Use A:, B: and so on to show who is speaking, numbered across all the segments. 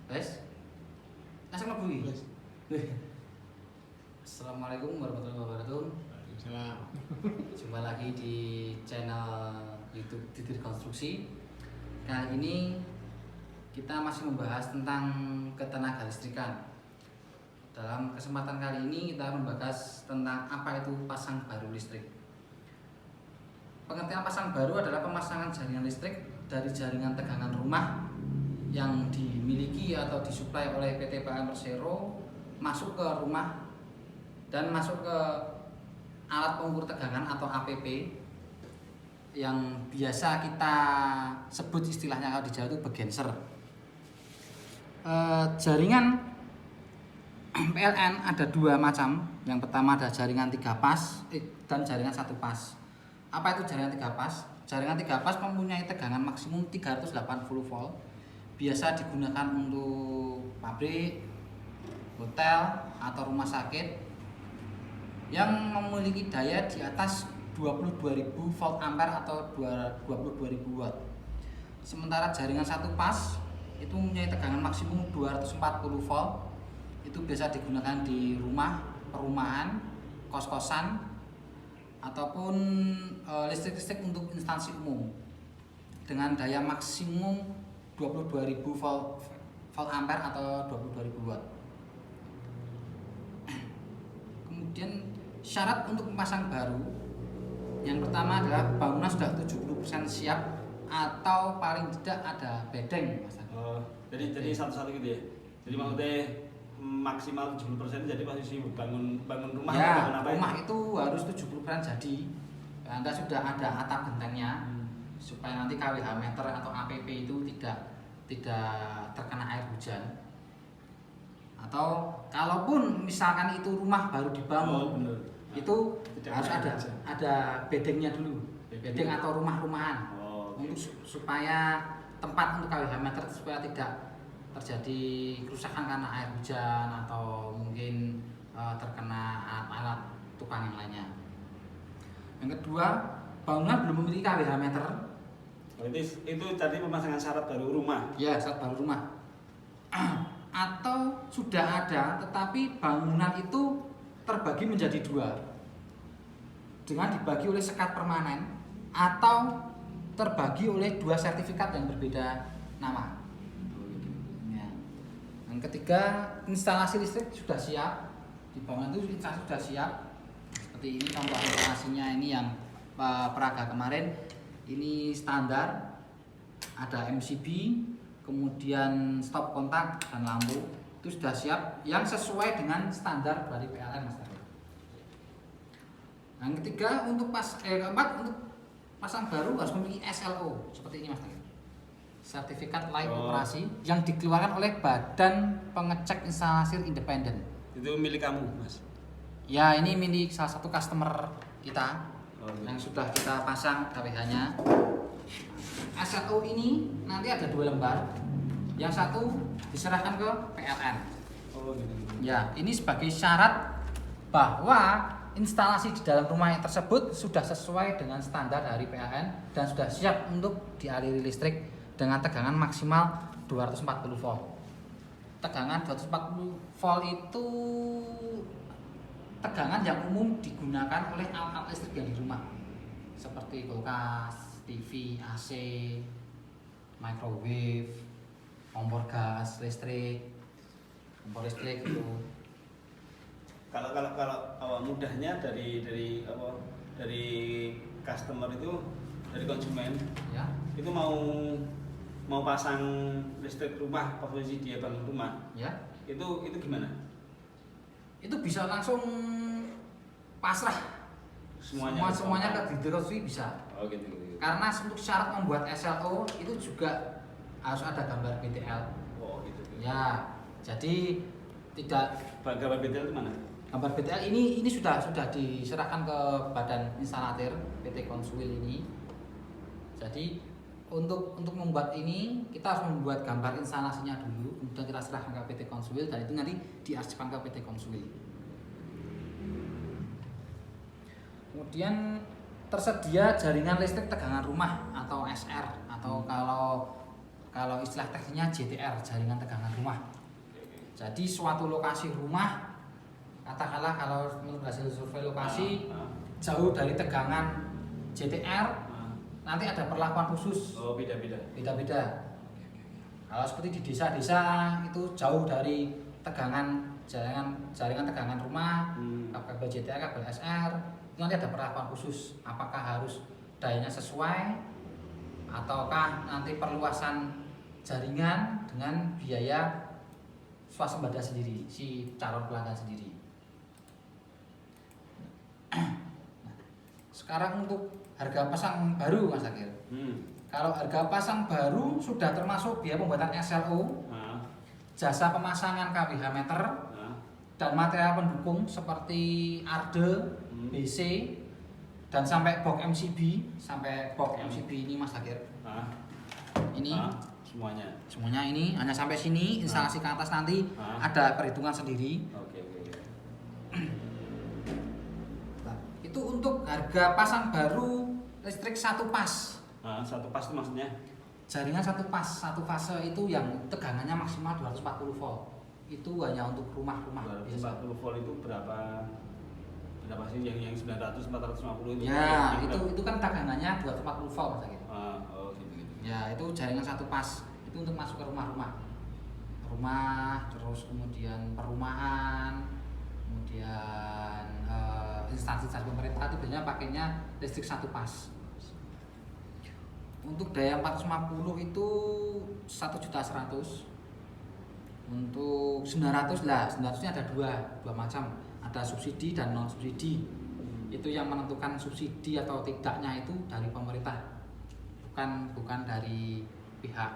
A: Wes? Langsung mlebu iki.
B: Wes.
A: Assalamualaikum warahmatullahi wabarakatuh.
B: Waalaikumsalam.
A: Jumpa lagi di channel YouTube Titir Konstruksi. Kali ini kita masih membahas tentang ketenaga listrikan. Dalam kesempatan kali ini kita membahas tentang apa itu pasang baru listrik. Pengertian pasang baru adalah pemasangan jaringan listrik dari jaringan tegangan rumah yang dimiliki atau disuplai oleh PT PLN Persero masuk ke rumah dan masuk ke alat pengukur tegangan atau APP yang biasa kita sebut istilahnya kalau di Jawa itu bagenser. Jaringan PLN ada dua macam. Yang pertama ada jaringan 3 pas dan jaringan 1 pas. Apa itu jaringan 3 pas? Jaringan 3 pas mempunyai tegangan maksimum 380 volt. Biasa digunakan untuk pabrik, hotel, atau rumah sakit yang memiliki daya di atas 22.000 volt ampere atau 22.000 watt. Sementara jaringan 1 pas itu mempunyai tegangan maksimum 240 volt. Itu biasa digunakan di rumah, perumahan, kos-kosan, ataupun listrik-listrik untuk instansi umum dengan daya maksimum 22.000 volt ampere atau 22.000 watt. Kemudian syarat untuk memasang baru, yang pertama adalah bangunan sudah 70% siap atau paling tidak ada bedeng, Mas.
B: Jadi satu-satu gitu ya. Jadi maksudnya maksimal 70% jadi posisi bangun rumah
A: ya,
B: bangun apa
A: rumah itu harus 70% jadi. Anda sudah ada atap gentengnya supaya nanti KWH meter atau APP itu tidak terkena air hujan. Atau kalaupun misalkan itu rumah baru dibangun, itu tidak harus ada bedengnya dulu, bedeng atau rumah-rumahan, untuk supaya tempat untuk KWH meter supaya tidak terjadi kerusakan karena air hujan atau mungkin terkena alat tukang yang lainnya. Yang kedua, bangunan belum memiliki KWH meter.
B: Itu tadi pemasangan syarat baru rumah.
A: Ya, syarat baru rumah. Atau sudah ada tetapi bangunan itu terbagi menjadi dua dengan dibagi oleh sekat permanen atau terbagi oleh dua sertifikat yang berbeda nama. Ya. Yang ketiga, instalasi listrik sudah siap. Di bangunan itu instalasi sudah siap. Seperti ini contoh instalasinya, ini yang peraga kemarin. Ini standar, ada MCB, kemudian stop kontak dan lampu itu sudah siap yang sesuai dengan standar dari PLN, Mas. Yang ketiga, untuk keempat, untuk pasang baru harus memiliki SLO seperti ini, Mas. Sertifikat layak operasi yang dikeluarkan oleh Badan Pengecek Instalasi Independen.
B: Itu milik kamu, Mas?
A: Ya, ini milik salah satu customer kita yang sudah kita pasang KWH-nya. SLO ini nanti ada 2 lembar. Yang satu diserahkan ke PLN. Ya, ini sebagai syarat bahwa instalasi di dalam rumah yang tersebut sudah sesuai dengan standar dari PLN dan sudah siap untuk dialiri listrik dengan tegangan maksimal 240 volt. Tegangan 240 volt itu tegangan yang umum digunakan oleh alat listrik yang di rumah, seperti kulkas, TV, AC, microwave, kompor gas listrik, kompor listrik itu.
B: Kalau mudahnya dari customer itu, dari konsumen
A: Ya.
B: itu mau pasang listrik rumah, posisi dia bangun rumah,
A: Ya.
B: itu gimana?
A: Itu bisa langsung pasrah semuanya ke Didirosi bisa.
B: Gitu.
A: Karena untuk syarat membuat SLO itu juga harus ada gambar BTL.
B: Gitu.
A: Ya, jadi tidak
B: Gambar BTL itu mana?
A: gambar BTL ini sudah diserahkan ke Badan Instalatir PT Konsuil ini. Jadi untuk membuat ini kita harus membuat gambar instalasinya dulu, kemudian kita serahkan ke PT Konsuil dan itu nanti diarsipkan ke PT Konsuil. Kemudian tersedia jaringan listrik tegangan rumah atau SR atau kalau Kalau istilah teknisnya JTR, jaringan tegangan rumah. Jadi suatu lokasi rumah, katakanlah kalau menurut hasil survei lokasi jauh dari tegangan JTR, nanti ada perlakuan khusus.
B: Oh, beda-beda.
A: Beda-beda. Kalau seperti di desa-desa itu jauh dari jaringan tegangan rumah, kabel JTR, kabel SR, itu nanti ada perlakuan khusus. Apakah harus dayanya sesuai, ataukah nanti perluasan jaringan dengan biaya swasembada sendiri, si calon pelanggan sendiri. Sekarang untuk harga pasang baru Mas Akil. Kalau harga pasang baru sudah termasuk biaya pembuatan SLO, jasa pemasangan KWH meter, dan material pendukung seperti arde, BC, dan sampai box MCB, ini Mas Akil. Ini semuanya ini hanya sampai sini, instalasi ke atas nanti ada perhitungan sendiri.
B: Oke.
A: Nah, itu untuk harga pasang baru listrik satu pas.
B: Satu pas itu maksudnya?
A: Jaringan satu fase itu yang tegangannya maksimal 240 volt. Itu hanya untuk rumah-rumah.
B: 240 volt itu berapa sih yang 900 450 itu?
A: Ya, itu kan tegangannya 240 volt Mas Akil.
B: Gitu.
A: Ya, itu jaringan satu pas. Itu untuk masuk ke rumah-rumah, terus kemudian perumahan, kemudian instansi pemerintah itu biasanya pakainya listrik satu pas. Untuk daya 450 itu 1.100.000. Untuk 900 lah, 900-nya ada dua macam, ada subsidi dan non subsidi. Itu yang menentukan subsidi atau tidaknya itu dari pemerintah, bukan dari pihak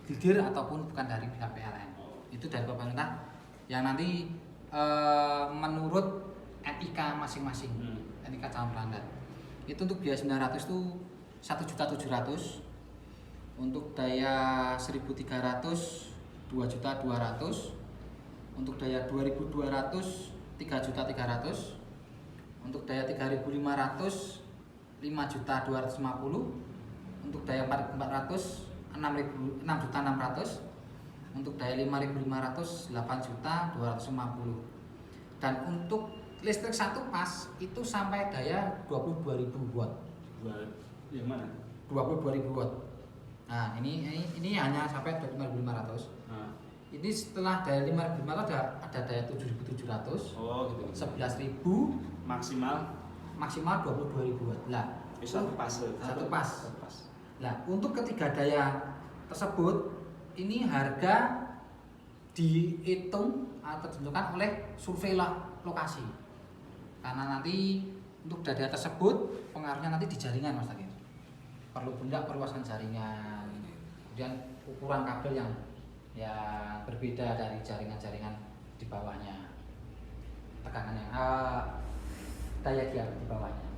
A: Gildir ataupun bukan dari pihak PLN. Itu dari pemerintah yang nanti menurut NIK masing-masing, NIK calon pelanggan. Itu untuk biaya 900 itu 1.700.000. Untuk daya 1.300 2.200.000. Untuk daya 2.200 3.300.000. Untuk daya 3.500 5.250.000. Untuk daya 4.400 6.600.000. Untuk daya 5.500 8.250.000. Dan untuk listrik satu pas itu sampai daya 22.000 watt.
B: Yang mana?
A: 22.000 watt. Nah, ini hanya sampai 5.500. Ini setelah daya 5.500 ada daya 7.700.
B: Oh, gitu.
A: 11.000 maksimal 22.000 watt. Lah,
B: satu pas.
A: Nah, untuk ketiga daya tersebut ini harga dihitung atau ditentukan oleh survei lokasi. Karena nanti untuk daya tersebut pengaruhnya nanti di jaringan Mas Akil. Perlu benda perluasan jaringan, kemudian ukuran kabel yang berbeda dari jaringan-jaringan di bawahnya, tekanan yang daya di bawahnya.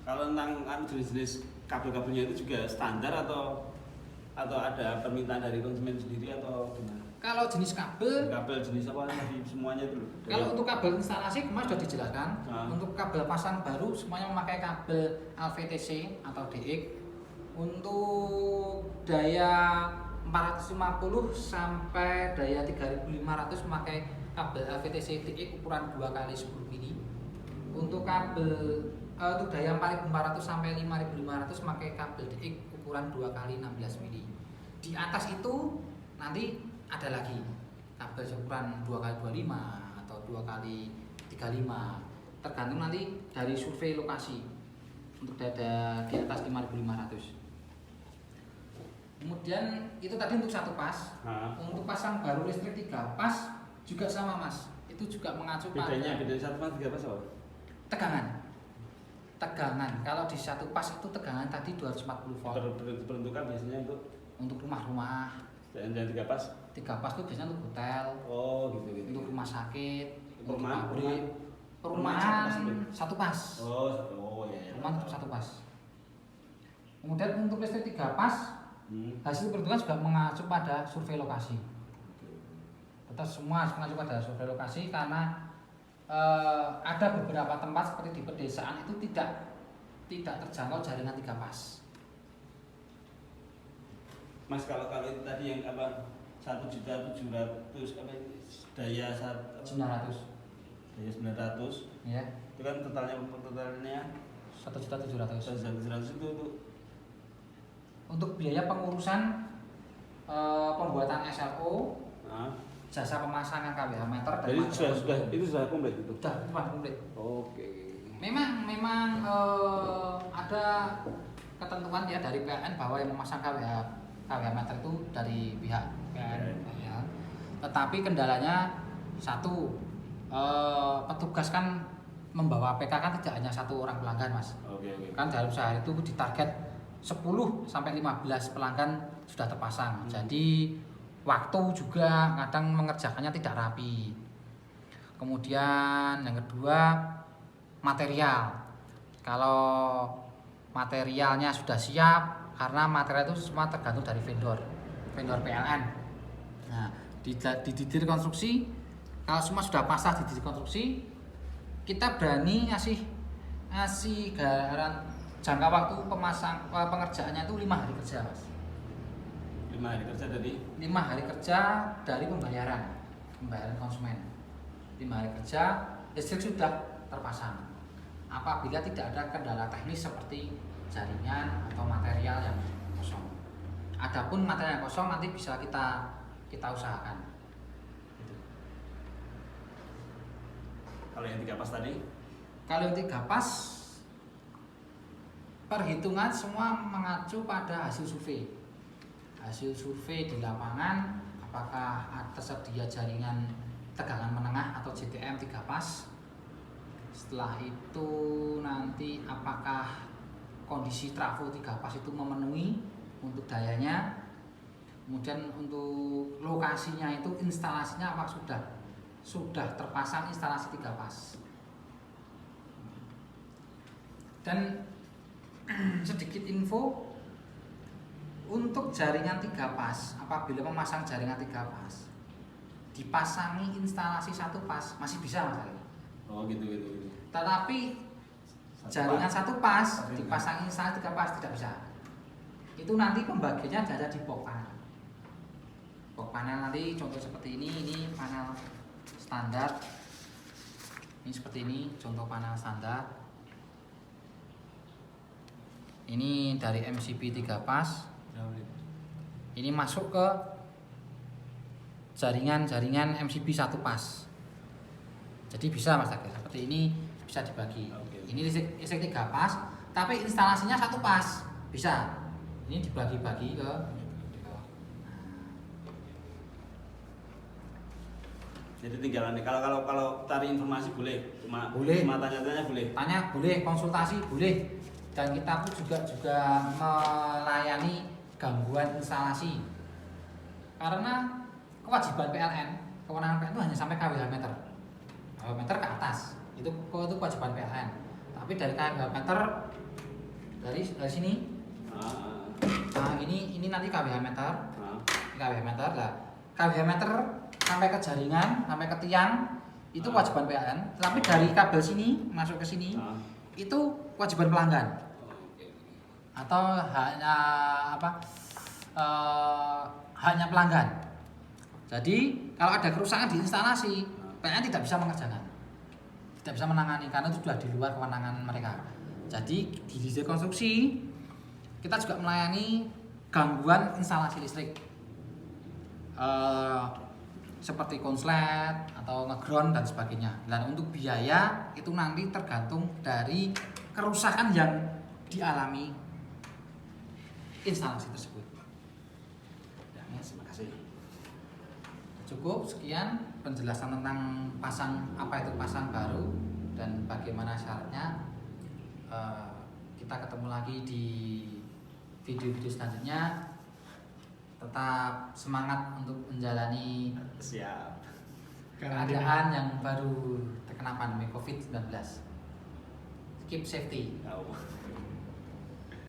B: Kalau tentang jenis-jenis kabel-kabelnya itu juga standar atau ada permintaan dari konsumen sendiri atau gimana?
A: Kalau jenis kabel
B: jenis apa tadi semuanya itu?
A: Kalau untuk kabel instalasi kemarin sudah dijelaskan. Untuk kabel pasang baru semuanya memakai kabel LVTC atau DX. Untuk daya 450 sampai daya 3.500 memakai kabel LVTC DX ukuran 2x10 mili. Untuk kabel untuk daya 4.400 sampai 5.500 memakai kabel DX ukuran 2x16 mili. Di atas itu nanti ada lagi kabel ukuran 2x25 atau 2x35, tergantung nanti dari survei lokasi. Untuk daya di atas 5.500. Kemudian itu tadi untuk satu pas. Untuk pasang baru listrik 3 pas juga sama Mas. Itu juga mengacu pada
B: bedanya satu pas 3 pas apa?
A: Tegangan. Kalau di satu pas itu tegangan tadi 240 volt.
B: Peruntukan biasanya
A: untuk rumah-rumah.
B: Dan 3 pas?
A: 3 pas itu biasanya untuk hotel.
B: Oh, gitu.
A: Untuk rumah sakit, untuk
B: perumahan
A: satu pas.
B: Oh ya.
A: Perumahan satu pas. Kemudian untuk listrik 3 pas, hasil perhitungan juga mengacu pada survei lokasi. Tetap semua mengacu pada survei lokasi karena ada beberapa tempat seperti di pedesaan itu tidak terjangkau jaringan 3 pas.
B: Mas kalau itu tadi yang apa 1.700.000 apa ini? Daya
A: 900.
B: Daya 900
A: Ya.
B: itu kan totalnya
A: 1.700.000.
B: 1.700 itu
A: Untuk biaya pengurusan pembuatan SLO,
B: nah,
A: jasa pemasangan KWH meter dan
B: jadi
A: material
B: itu sudah komplit itu.
A: sudah komplit.
B: Oke.
A: Memang ada ketentuan ya dari PLN bahwa yang memasang KWH meter itu dari pihak PLN. Ya. Tetapi kendalanya satu, petugas kan membawa APK kan tidak hanya satu orang pelanggan, Mas.
B: Oke.
A: Kan dalam sehari itu ditarget 10 sampai 15 pelanggan sudah terpasang. Jadi waktu juga kadang mengerjakannya tidak rapi. Kemudian yang kedua, material. Kalau materialnya sudah siap, karena material itu semua tergantung dari vendor PLN. Nah, di didir konstruksi, kalau semua sudah pasang di didir konstruksi, kita berani ngasih jangka waktu pengerjaannya itu 5 hari kerja, Mas.
B: 5 hari kerja dari
A: 5 hari kerja dari pembayaran konsumen. 5 hari kerja listrik sudah terpasang. Apabila tidak ada kendala teknis seperti jaringan atau material yang kosong. Adapun material yang kosong nanti bisa kita usahakan. Gitu.
B: kalau yang 3 pas tadi
A: Kalau yang 3 pas, perhitungan semua mengacu pada hasil survei. Hasil survei di lapangan, apakah tersedia jaringan tegangan menengah atau JTM 3 pas. Setelah itu nanti apakah kondisi trafo 3 pas itu memenuhi untuk dayanya. Kemudian untuk lokasinya itu instalasinya apakah sudah terpasang instalasi 3 pas. Dan sedikit info untuk jaringan 3 pas, apabila memasang jaringan 3 pas dipasangi instalasi 1 pas masih bisa, Mas.
B: oh gitu.
A: Tetapi jaringan 1 pas dipasangi instalasi 3 pas tidak bisa. Itu nanti pembagiannya ada di box panel. Box panel nanti contoh seperti ini panel standar. Ini seperti ini contoh panel standar. Ini dari MCB 3 pas. Ini masuk ke jaringan MCB 1 pas. Jadi bisa, Mas Agil, seperti ini bisa dibagi.
B: Oke.
A: Ini listrik 3 pas, tapi instalasinya 1 pas. Bisa. Ini dibagi-bagi ke
B: Jadi tinggal nih kalau cari informasi boleh,
A: boleh.
B: cuma tanya-tanya boleh.
A: Tanya boleh, konsultasi boleh. Dan kita pun juga melayani gangguan instalasi. Karena kewajiban PLN, kewenangan PLN itu hanya sampai KWH meter. KWH meter ke atas. Itu kewajiban PLN. Tapi dari KWH meter dari sini. Nah, ini nanti KWH meter. KWH meter lah. KWH meter sampai ke jaringan, sampai ke tiang itu kewajiban PLN. Tapi dari kabel sini masuk ke sini itu kewajiban pelanggan. Atau hanya pelanggan. Jadi kalau ada kerusakan di instalasi, PLN tidak bisa mengerjakan, tidak bisa menangani karena itu sudah di luar kewenangan mereka. Jadi di didier konstruksi kita juga melayani gangguan instalasi listrik, seperti konslet atau ngeground dan sebagainya. Dan untuk biaya itu nanti tergantung dari kerusakan yang dialami instalasi tersebut.
B: Ya, terima kasih.
A: Cukup sekian penjelasan tentang apa itu pasang baru dan bagaimana syaratnya. Kita ketemu lagi di video-video selanjutnya. Tetap semangat untuk menjalani
B: Siap.
A: keadaan yang baru terkena pandemi COVID-19. Keep safety.
B: Tahu.